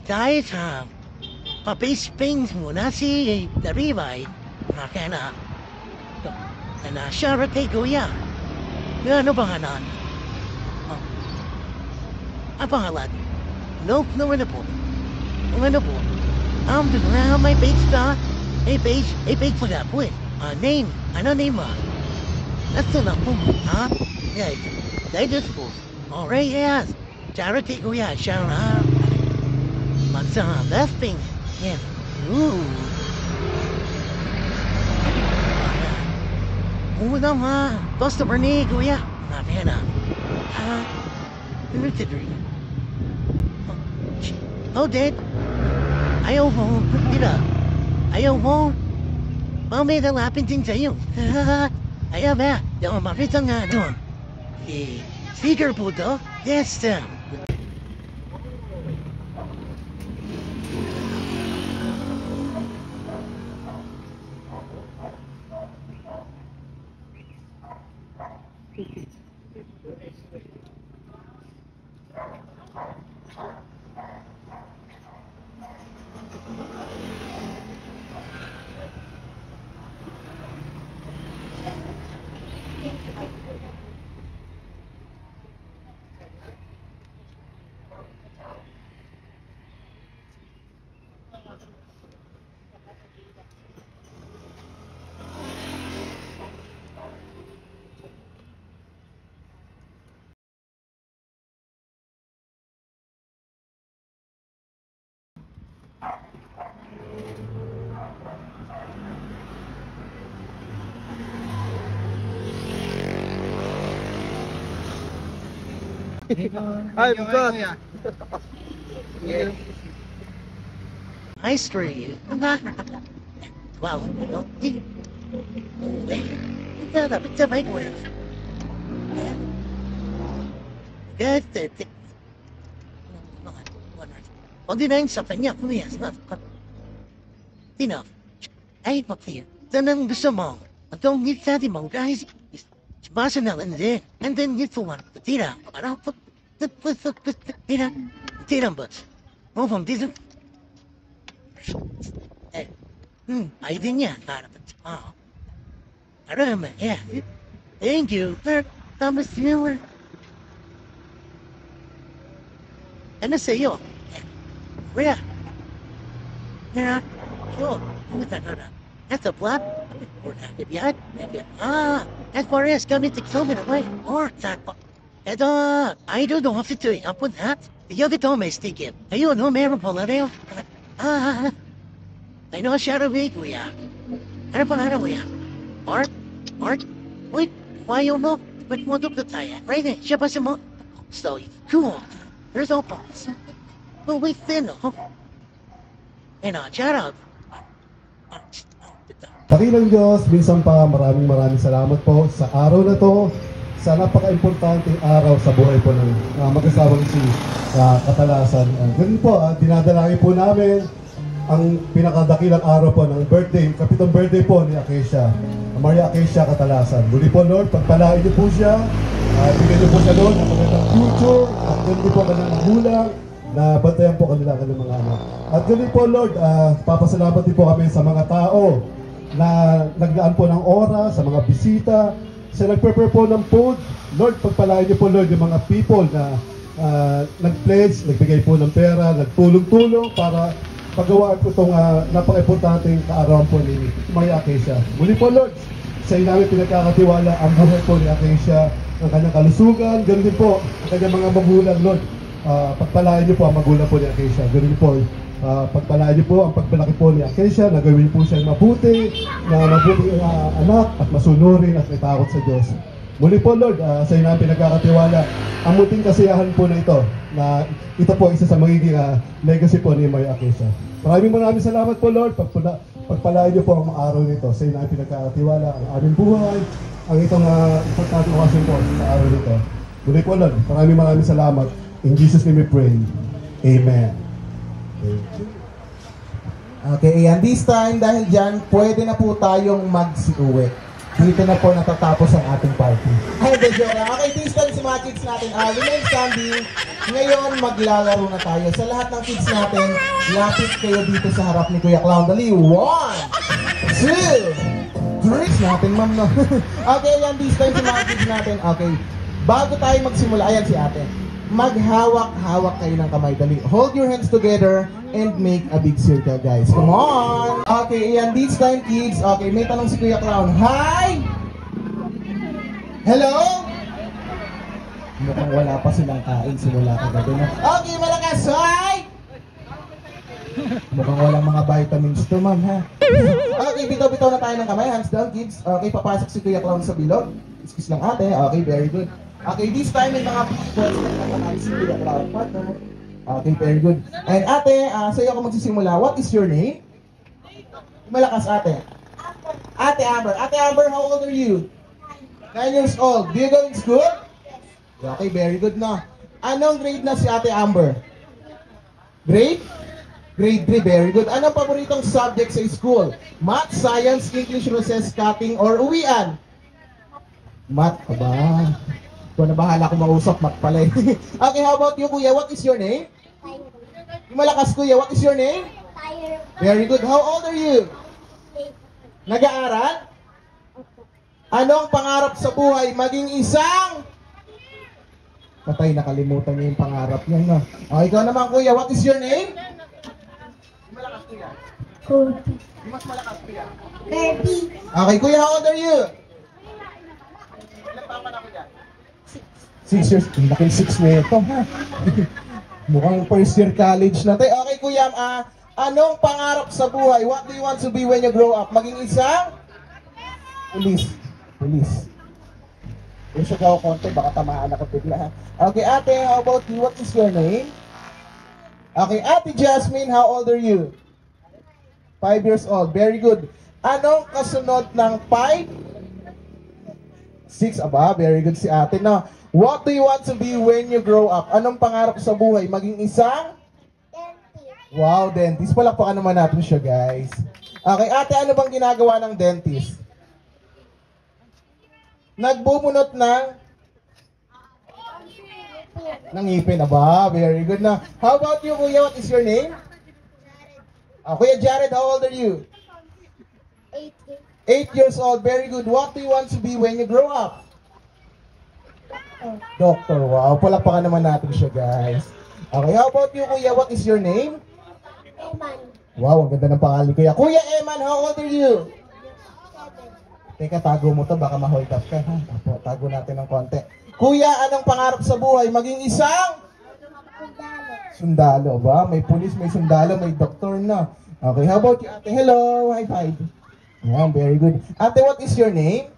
Tayo sa papisping muna si Daribay. Makana. Na siya kay Kuya. Ano ba hanan? Pangalan? Nope, no ano po. Ano po? Doon na may page na. Page po na po eh. Name. Ano name mo? That's the number, huh? Yeah, they just po. Alright, yes. Charity Kuya, siya na. That's thing. Yeah. Ooh. Una nga. Customer ni Kuya. Nakaya na. Oh, Dad. Ayaw mo. Tira. Ayaw mo. May nalapin din sa'yo. Ayaw ba? Di ako makita nga doon. Speaker po to? Yes, sir. Ay, bukas. High Street. Wow. It's a microwave. Good. Hindi na yung sa kanya. Tino. Ay, papi. Tanang gusto mo. Atong nitati mo, guys. Basa na lang din. And then you for one. Tira. Parang Tira. Tira ba? Mo from this. Ay din niya. Aram. Yeah. Thank you. Thomas Miller. Ano sa'yo? Where? Yeah. Sure. That's a plot. As far as coming to kill me away, or that. I don't know if to do it. I'll put that. The other time I stick it. Ayun, no, meron pala rin. I know Shadow Week, kuya. Ano pa nga kuya? Art? Wait, why you know? But mo up the tayo. Right there, siya pa sa mo. So, cool. There's no pause. But wait then, no? And shout out. Dakilang Diyos, minsan pa maraming salamat po sa araw na to, sa napaka-importanteng araw sa buhay po ng mag-asawang si Katalasan. Ganun po, dinadalangin po namin ang pinakadakilang araw po ng birthday, kapitong birthday po ni Acacia, Maria Acacia Katalasan. Muli po Lord, pagpalain niyo po siya, bigyan niyo po siya Lord ng magandang future, at ganun po kanilang magulang, na bantayan po kanila ng mga anak. At ganun po Lord, papasalamat din po kami sa mga tao na naglaan po ng oras, sa mga bisita, sa nag-prepare po ng food. Lord, pagpalain niyo po Lord yung mga people na nag-pledge, nagbigay po ng pera, nagtulong-tulong para pagawaan po itong napaka-importanteng kaarawan po ni Maria Acacia. Muli po Lord, sa iyo namin pinagkakatiwala ang buhay po ni Acacia, ang kanyang kalusugan, ganoon din po ang kanyang mga magulang Lord. Pagpalain niyo po ang magulang po ni Acacia, ganoon po. Pagpalain niyo po ang pagpalaki po ni Acacia, nagawin po siya mabuti, na mabuting anak at masunurin at may takot sa Diyos. Muli po Lord, sa iyo namin pinagkakatiwala ang muting kasiyahan po na ito, na ito po isa sa magiging legacy po ni Maria Acacia. Maraming salamat po Lord, pagpalain niyo po ang mga araw nito. Sa iyo namin pinagkakatiwala ang aming buhay, ang itong importante okasyon po sa araw nito. Muli po Lord, maraming salamat. In Jesus' name we pray. Amen. Okay, and this time, dahil dyan, pwede na po tayong mag-siuwi. Dito na po natatapos ang ating party. Ay, the joke. Okay, this time si mga kids natin. Remain standing. Ngayon, maglalaro na tayo. Sa lahat ng kids natin, lapit kayo dito sa harap ni Kuya Clown. Dali, 1, 2, 3 natin, ma'am, no? Okay, yan, this time sa mga kids natin. Okay, bago tayo magsimula, ayan si ate. Maghawak-hawak kayo ng kamay. Dali, hold your hands together and make a big circle, guys. Come on! Okay, ayan, this time, kids. Okay, may tanong si Kuya Clown. Hi! Hello? Mukhang wala pa silang kain simula kagabi na. Okay, malakas! Hi! Mukhang walang mga vitamins to, ma'am, ha? Okay, bitaw-bitaw na tayo ng kamay. Hands down, kids. Okay, papasok si Kuya Clown sa bilog. Excuse lang, ate. Okay, very good. Okay, this time may mga pictures na nakakain si Kuya Clown. Partner. Okay, very good. And ate, sa'yo ako magsisimula. What is your name? Malakas, ate. Ate Amber. Ate Amber, how old are you? 9 years old. Do you go in school? Okay, very good na. Anong grade na si Ate Amber? Grade? Grade 3, very good. Anong paboritong subject sa school? Math, Science, English, Recess, Cutting, or Uwian? Math ka ba? Ikaw na bahala kung mausap, math pala eh. Okay, how about you, Kuya? What is your name? Yung malakas, Kuya, what is your name? Very good. How old are you? Nag-aaral? Anong pangarap sa buhay? Maging isang... Patay, nakalimutan niya yung pangarap niya, no? O, ikaw naman, Kuya. What is your name? Malakas, Kuya. Kirby. Mas malakas, Kuya. Kirby. Okay, Kuya, how old are you? Ilan taon ka na, Kuya? 6 years. Laking 6 na ito, ha? Mukhang first year college na tayo. Okay, Kuya, anong pangarap sa buhay? What do you want to be when you grow up? Maging isang? Police. Police. Yung siya daw konti, baka tamaan ako bigla, ha? Okay, ate, how about you? What is your name? Okay, ate Jasmine, how old are you? 5 years old. Very good. Anong kasunod ng 5? 6, aba, very good si ate. Now, what do you want to be when you grow up? Anong pangarap sa buhay? Maging isang? Dentist. Wow, dentist. Palakpakan naman natin siya, guys. Okay, ate, ano bang ginagawa ng dentist? Nagbubunot ng ngipin. Aba, very good na. How about you, Kuya? What is your name? Kuya Jared, how old are you? 8 years old. Very good. What do you want to be when you grow up? Doctor. Wow, palakpakan naman natin siya, guys. Okay, how about you, Kuya? What is your name? Eman. Wow, ang ganda ng pangalan, Kuya. Kuya Eman, how old are you? 7. Teka, tago mo to, baka ma-hold up ka, ha? Apo, tago natin ng konti. Kuya, anong pangarap sa buhay? Maging isang? Sundalo. Sundalo ba? May pulis, may sundalo, may doktor na. Okay, how about you, ate? Hello, high five. Yeah, very good. Ate, what is your name?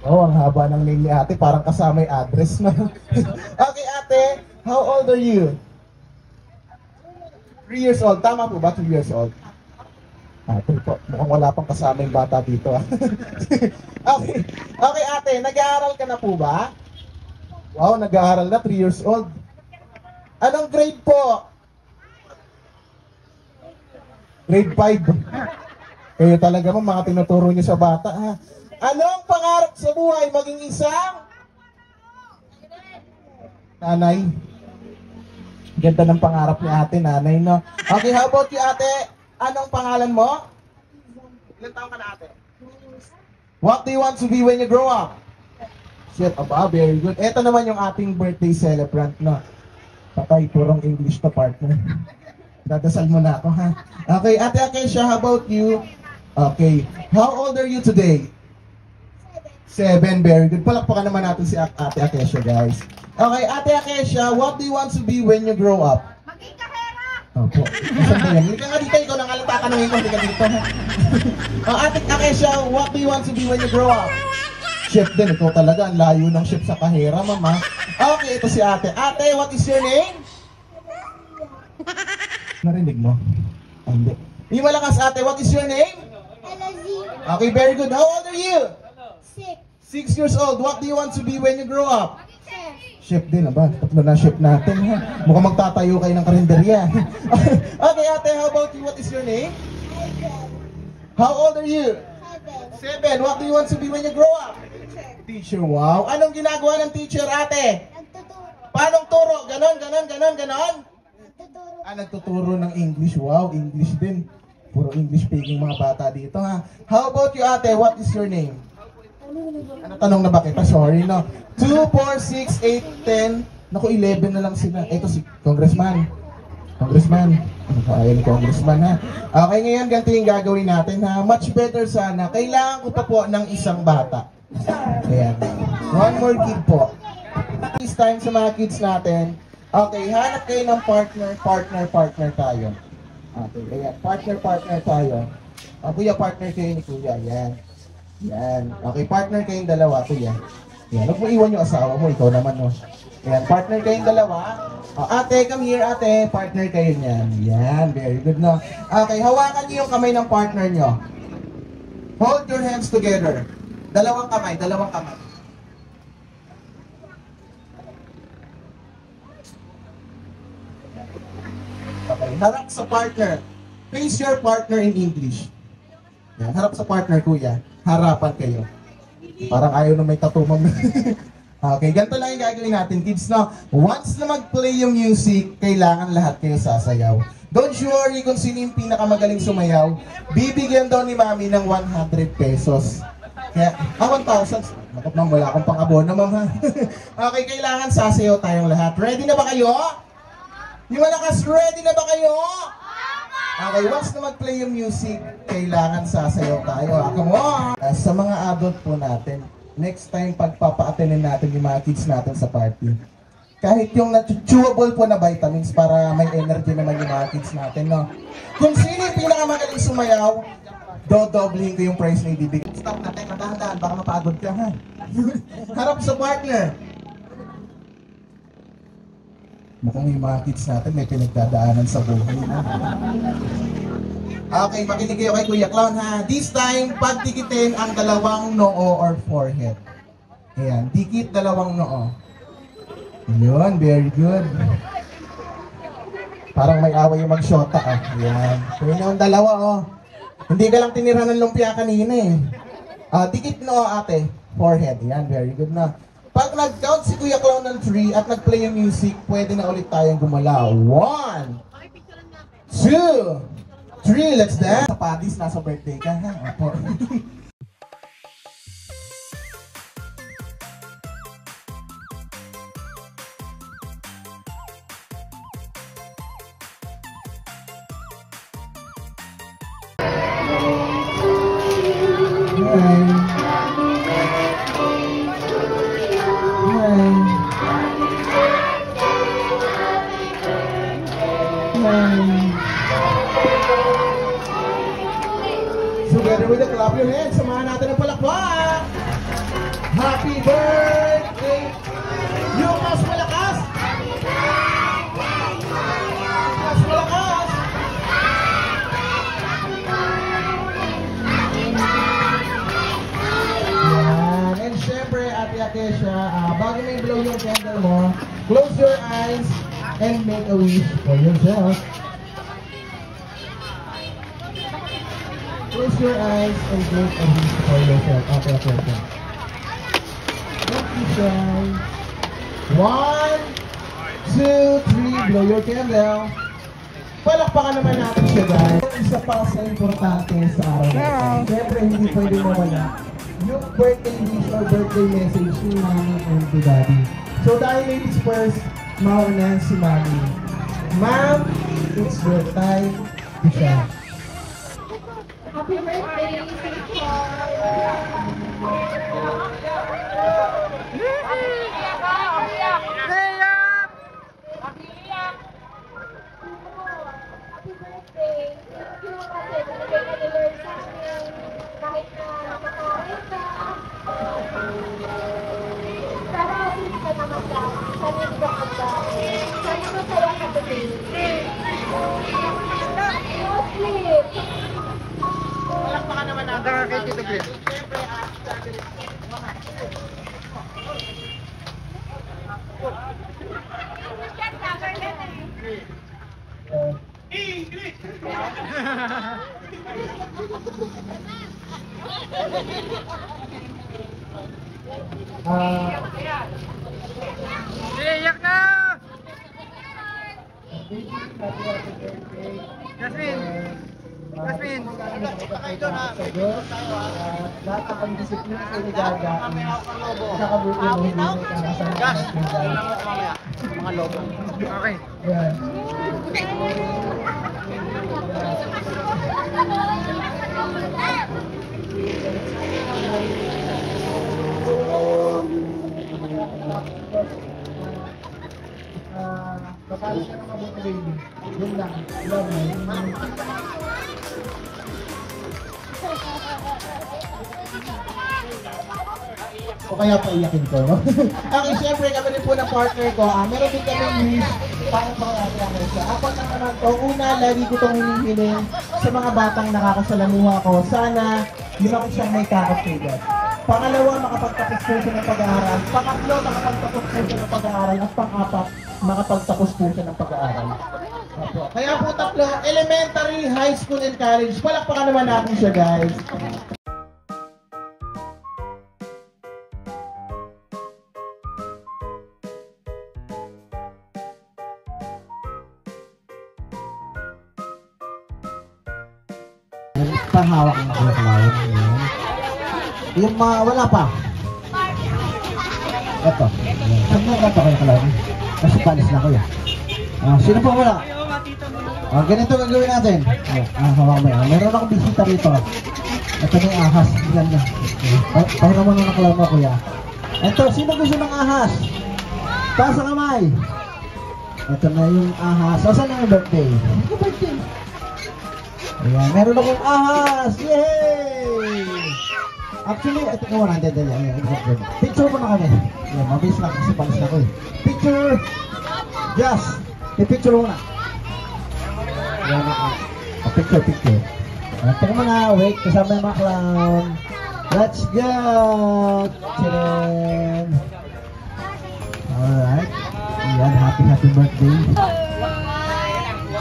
Oh, ang haba ng name ni ate. Parang kasama yung address na. Okay, ate, how old are you? 3 years old. Tama po ba? 2 years old? Ate po, mukhang wala pang kasama yung bata dito. Okay. Okay, ate, nag-aaral ka na po ba? Wow, nag-aaral na, 3 years old. Anong grade po? Grade 5. Kayo talaga mo, mga tinuturo niyo sa bata, ha? Anong pangarap sa buhay? Maging isang? Nanay. Ganda ng pangarap ni ate, nanay, no? Okay, how about you, ate? Anong pangalan mo? Ilan taon ka na, ate? What do you want to be when you grow up? Shit, aba, very good. Ito naman yung ating birthday celebrant, no? Patay, purong English to, partner. Dadasal mo na ako, ha? Okay, ate Akesha, how about you? Okay, how old are you today? 7, very good. Palakpakan naman natin si ate Akesha, guys. Okay, ate Akesha, what do you want to be when you grow up? Maging kahera. Opo. Isang tayo. Hindi ka nga dito, ikaw nangalata ka ng ikaw, hindi ka dito. Ate Akesha, what do you want to be when you grow up? Chef din, ikaw talaga, ang layo ng chef sa kahera, mama. Okay, ito si ate. Ate, what is your name? Narinig mo? Hindi. Yung malakas, ate, what is your name? Elazie. Okay, very good. How old are you? 6. 6 years old. What do you want to be when you grow up? Chef. Chef din, aba. Tatlo na chef natin, ha? Mukhang magtatayo kayo ng karinderya. Okay, ate, how about you? What is your name? How old are you? 7. What do you want to be when you grow up? Teacher, wow. Anong ginagawa ng teacher, ate? Nagtuturo. Paanong turo? Ganon, ganon, ganon, ganon? Nagtuturo. Nagtuturo ng English. Wow, English din. Puro English speaking mga bata dito, ha? How about you, ate? What is your name? Ano, tanong na ba kita? Sorry, no? 2, 4, 6, 8, 10. Naku, 11 na lang sila. Ito si Congressman. Congressman. Ano ka ayaw ni Congressman, ha? Okay, ngayon, ganito yung gagawin natin, ha? Much better sana. Kailangan ko pa po ng isang bata. Ayan. One more kid po. This time sa mga kids natin. Okay, hanap kayo ng partner tayo. Okay, ayan. Partner tayo. Kuya, partner kayo ni Kuya. Ayan. Yan. Okay, partner kayong dalawa, kuya. Yan. Huwag mo iwan yung asawa mo, ikaw naman, no? Yan, partner kayong dalawa. Ate, come here, ate. Partner kayo niyan. Yan, very good, no? Okay, hawakan niyo yung kamay ng partner niyo. Hold your hands together. Dalawang kamay. Okay, harap sa partner. Face your partner in English. Yan, harap sa partner, kuya. Harapan kayo. Parang ayaw na may tattoo, ma'am. Okay, ganito lang yung gagawin natin, kids, no? Once na mag-play yung music, kailangan lahat kayo sasayaw. Don't you worry kung sino yung pinakamagaling sumayaw. Bibigyan daw ni mami ng 100 pesos. Kaya, 1,000. Nakap ma'am, wala akong pang-abono, ma'am, ha? Okay, kailangan sasayaw tayong lahat. Ready na ba kayo? Yung malakas, ready na ba kayo? Okay, once na mag-play yung music, kailangan sasayaw tayo. Come on! Sa mga adult po natin, next time pagpapa-attendin natin yung mga kids natin sa party, kahit yung chewable po na vitamins para may energy naman yung mga kids natin, no? Kung sino yung pinakamagaling sumayaw, dodoblihin ko yung price na ibibigay. Stop natin, madahan-dahan, baka mapagod ka, ha? Harap sa partner. Mukhang yung mga kids natin may pinagdadaanan sa buhay. Okay, makinig kayo kay Kuya Clown, ha. This time, pagdikitin ang dalawang noo or forehead. Ayan, dikit dalawang noo. Yun, very good. Parang may away yung mag-shota, ah. Ayan. Kaya yung dalawa, oh. Hindi ka lang tinira ng lumpia kanina, eh. Dikit noo, ate. Forehead. Ayan, very good na. Pag nag-count si Kuya Clown ng 3 at nag-play yung music, pwede na ulit tayong gumalaw. 1, 2, 3, let's dance! Sa Padis, nasa birthday ka, ha? Apo. Together with the clap your hands, samahan natin ang palakpak! Happy birthday! Yung mas malakas! Mas malakas! Yan. And syempre, Ate Akesha, bago mo i-blow yung candle mo, close your eyes and make a wish for yourself. Close your eyes and make a wish for yourself. Ate Akesha. Don't be shy. 1, 2, 3, blow your candle. Palakpakan naman natin siya, guys. Isa pa sa importante sa araw na ito. Siyempre, hindi pwede mawala yung birthday wish or birthday message ni Mami and to Daddy. So, dahil ladies first, mauna si Mami. Ma'am, it's your time to shine. Happy birthday, Happy birthday. Thank you kasi binigay ka ni Lord sa amin. Kahit na nakakain ka. Sana asin ka naman lang. Sana yung bakit ka. Sana masaya ka today. No sleep. Palakpakan naman natin kay Tito Chris. Iyak na! Jasmine! Jasmine! Lahat ang disiplina sa Ligaga kakabuti mo hindi mo Mga lobo. Okay. Yan. Papalo siya ng mabuti baby. Yun lang. O kaya paiyakin ko, no? Okay, syempre kami rin po ng partner ko. Meron din kami wish para sa kanya siya. Apat na naman to. Una, lagi ko itong hinihiling sa mga batang nakakasalamuha ko. Sana lumaki siyang may kakasugat. Pangalawa, makapagtapos po siya ng pag-aaral. Pangatlo, makapagtapos po siya ng pag-aaral. At pang-apat, makapagtapos po siya ng pag-aaral. Opo. Kaya po tatlo, elementary, high school, and college. Palakpakan naman natin siya, guys. Pahawak ng buklawan. Yung mga wala pa. Ito. Saan mo ito kayo kalawan? Kasi palis na ko yan. Sino pa wala? Ganito gagawin natin. Hawak mo yan. Meron akong bisita rito. Ito na yung ahas. Ganda. Pahinga mo na kalawan mo, kuya. Ito, sino gusto ng ahas? Taas ang kamay. Ito na yung ahas. Saan na yung birthday? Yung birthday. Ayan, meron akong ahas! Yay! Actually, ito ko 100 dali. Picture mo na kami. Ayan, mabilis lang kasi palis na ko eh. Picture! Just! Picture mo na. Ayan, picture. Ito mo na, wait, kasama yung mga clown. Let's go! Chirin! Alright. Ayan, happy birthday.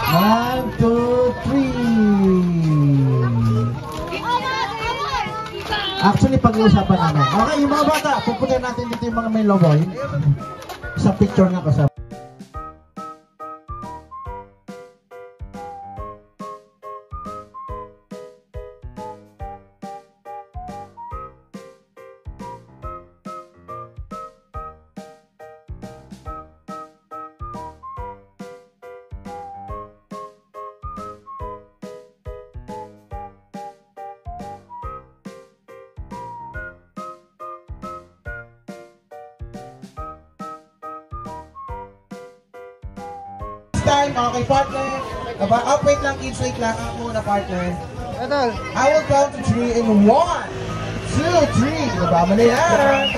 1, 2, 3. Actually, pag-uusapan namin. Okay, yung mga bata, pupuntahan natin dito yung mga may logo. Isang picture nga kasama. Time, okay, partner. Wait lang, kids, wait lang. Ako muna, partner. Idol! I will count to 3 in 1, 2, 3. Baba mo na yan.